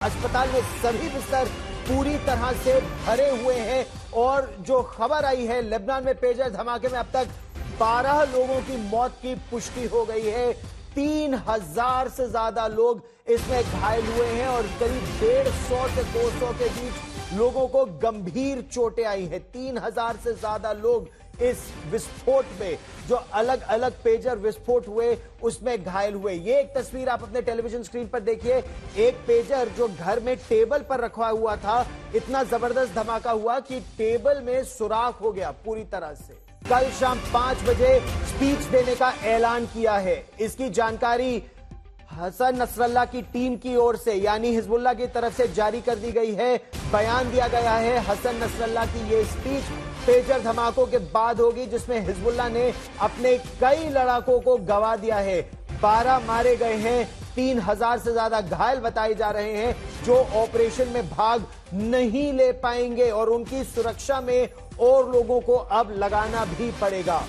अस्पताल में सभी बिस्तर पूरी तरह से भरे हुए हैं और जो खबर आई है, लेबनान में पेजर धमाके में अब तक 12 लोगों की मौत की पुष्टि हो गई है। 3000 से ज्यादा लोग इसमें घायल हुए हैं और करीब 150 से 200 के बीच लोगों को गंभीर चोटें आई हैं। 3000 से ज्यादा लोग इस विस्फोट में, जो अलग अलग पेजर विस्फोट हुए, उसमें घायल हुए। ये एक तस्वीर आप अपने टेलीविजन स्क्रीन पर देखिए। एक पेजर जो घर में टेबल पर रखा हुआ था, इतना जबरदस्त धमाका हुआ कि टेबल में सुराख हो गया पूरी तरह से। कल शाम 5 बजे स्पीच देने का ऐलान किया है। इसकी जानकारी हसन नसरल्लाह की टीम की ओर से, यानी हिजबुल्लाह की तरफ से जारी कर दी गई है। बयान दिया गया है हसन नसरल्लाह की ये स्पीच पेजर धमाकों के बाद होगी, जिसमें हिजबुल्लाह ने अपने कई लड़ाकों को गंवा दिया है। 12 मारे गए हैं, 3000 से ज्यादा घायल बताए जा रहे हैं, जो ऑपरेशन में भाग नहीं ले पाएंगे और उनकी सुरक्षा में और लोगों को अब लगाना भी पड़ेगा।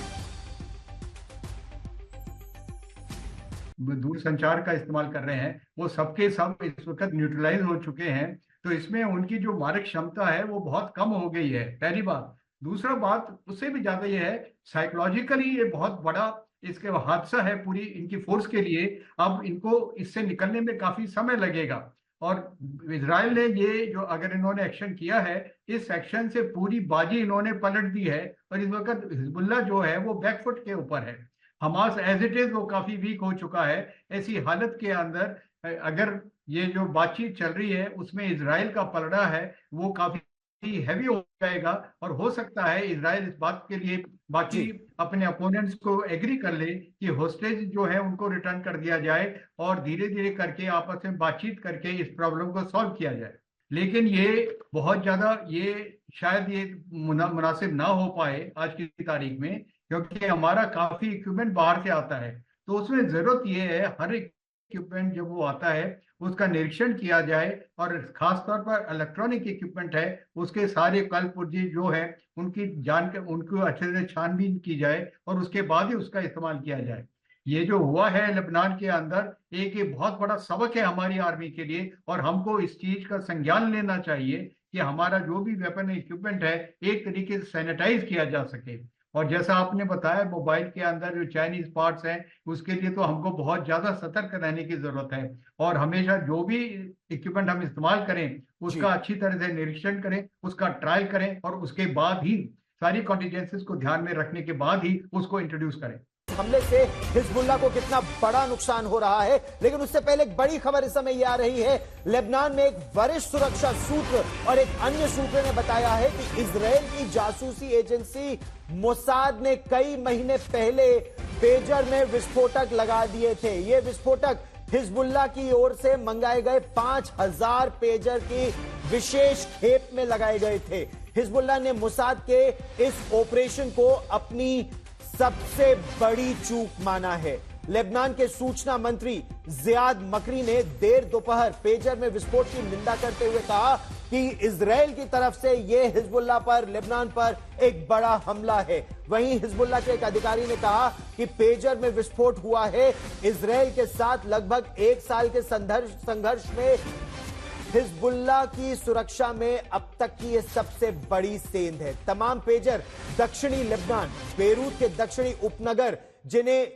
दूरसंचार का इस्तेमाल कर रहे हैं, वो सबके सब इस वक्त न्यूट्रलाइज हो चुके हैं, तो इसमें उनकी जो मारक क्षमता है वो बहुत कम हो गई है, पहली बात। दूसरा बात उससे भी ज्यादा ये है, साइकोलॉजिकली ये बहुत बड़ा इसके हादसा है पूरी इनकी फोर्स के लिए। अब इनको इससे निकलने में काफी समय लगेगा और इजराइल ने ये जो अगर इन्होंने एक्शन किया है, इस एक्शन से पूरी बाजी इन्होंने पलट दी है और इस वक्त हिजबुल्लाह जो है वो बैकफुट के ऊपर है। हमास एज इट इज वो काफी वीक हो चुका है। ऐसी हालत के अंदर अगर ये जो बातचीत चल रही है उसमें इजराइल का पलड़ा है वो काफी हैवी हो जाएगा और हो सकता है इजराइल इस बात के लिए बाकी अपने अपोनेंट्स को एग्री कर ले कि होस्टेज जो है उनको रिटर्न कर दिया जाए और धीरे धीरे करके आपस में बातचीत करके इस प्रॉब्लम को सॉल्व किया जाए। लेकिन ये बहुत ज्यादा शायद ये मुनासिब ना हो पाए आज की तारीख में, क्योंकि हमारा काफी इक्विपमेंट बाहर से आता है। तो उसमें जरूरत ये है हर इक्विपमेंट जब वो आता है उसका निरीक्षण किया जाए और खासतौर पर इलेक्ट्रॉनिक इक्विपमेंट है उसके सारे कल पुर्जे जो है उनकी उनको अच्छे से छानबीन की जाए और उसके बाद ही उसका इस्तेमाल किया जाए। ये जो हुआ है लेबनान के अंदर ये बहुत बड़ा सबक है हमारी आर्मी के लिए और हमको इस चीज का संज्ञान लेना चाहिए कि हमारा जो भी वेपन इक्विपमेंट है एक तरीके से सैनिटाइज किया जा सके। और जैसा आपने बताया मोबाइल के अंदर जो चाइनीज पार्ट्स हैं उसके लिए तो हमको बहुत ज्यादा सतर्क रहने की जरूरत है और हमेशा जो भी इक्विपमेंट हम इस्तेमाल करें उसका अच्छी तरह से निरीक्षण करें, उसका ट्रायल करें और उसके बाद ही सारी कॉन्टिजेंसीज को ध्यान में रखने के बाद ही उसको इंट्रोड्यूस करें। हमले से हिजबुल्लाह को कितना बड़ा नुकसान हो रहा है, लेकिन उससे पहले एक बड़ी खबर इस समय ये आ रही है। लेबनान में एक वरिष्ठ सुरक्षा सूत्र और एक अन्य सूत्र ने बताया है कि इजराइल की जासूसी एजेंसी मोसाद ने कई महीने पहले पेजर में विस्फोटक लगा दिए थे। ये विस्फोटक हिजबुल्लाह की ओर से मंगाए गए 5000 पेजर की विशेष खेप में लगाए गए थे। हिजबुल्लाह ने मोसाद के इस ऑपरेशन को अपनी सबसे बड़ी चूक माना है। लेबनान के सूचना मंत्री जियाद मकरी ने देर दोपहर पेजर में विस्फोट की निंदा करते हुए कहा कि इजराइल की तरफ से यह हिजबुल्लाह पर, लेबनान पर एक बड़ा हमला है। वहीं हिजबुल्लाह के एक अधिकारी ने कहा कि पेजर में विस्फोट हुआ है। इजराइल के साथ लगभग 1 साल के संघर्ष में हिजबुल्लाह की सुरक्षा में अब तक की यह सबसे बड़ी सेंध है। तमाम पेजर दक्षिणी लेबनान, बेरूत के दक्षिणी उपनगर, जिन्हें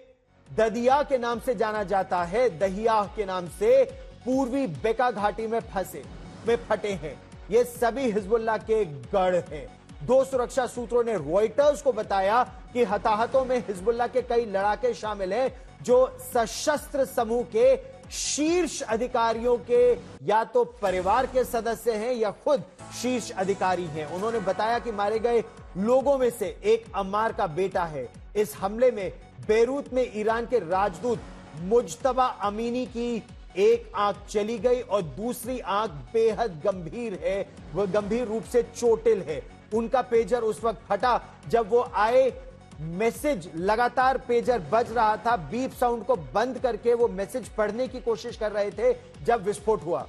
ददिया के नाम से जाना जाता है, दहिया के नाम से, पूर्वी बेका घाटी में फटे हैं। ये सभी हिजबुल्लाह के गढ़ हैं। 2 सुरक्षा सूत्रों ने रॉयटर्स को बताया कि हताहतों में हिजबुल्लाह के कई लड़ाके शामिल हैं, जो सशस्त्र समूह के शीर्ष अधिकारियों के या तो परिवार के सदस्य हैं या खुद शीर्ष अधिकारी हैं। उन्होंने बताया कि मारे गए लोगों में से एक अम्मार का बेटा है। इस हमले में बेरूत में ईरान के राजदूत मुज्तबा अमीनी की एक आंख चली गई और दूसरी आंख बेहद गंभीर है, वह गंभीर रूप से चोटिल है। उनका पेजर उस वक्त फटा जब वो आए, मैसेज लगातार पेजर बज रहा था, बीप साउंड को बंद करके वो मैसेज पढ़ने की कोशिश कर रहे थे जब विस्फोट हुआ।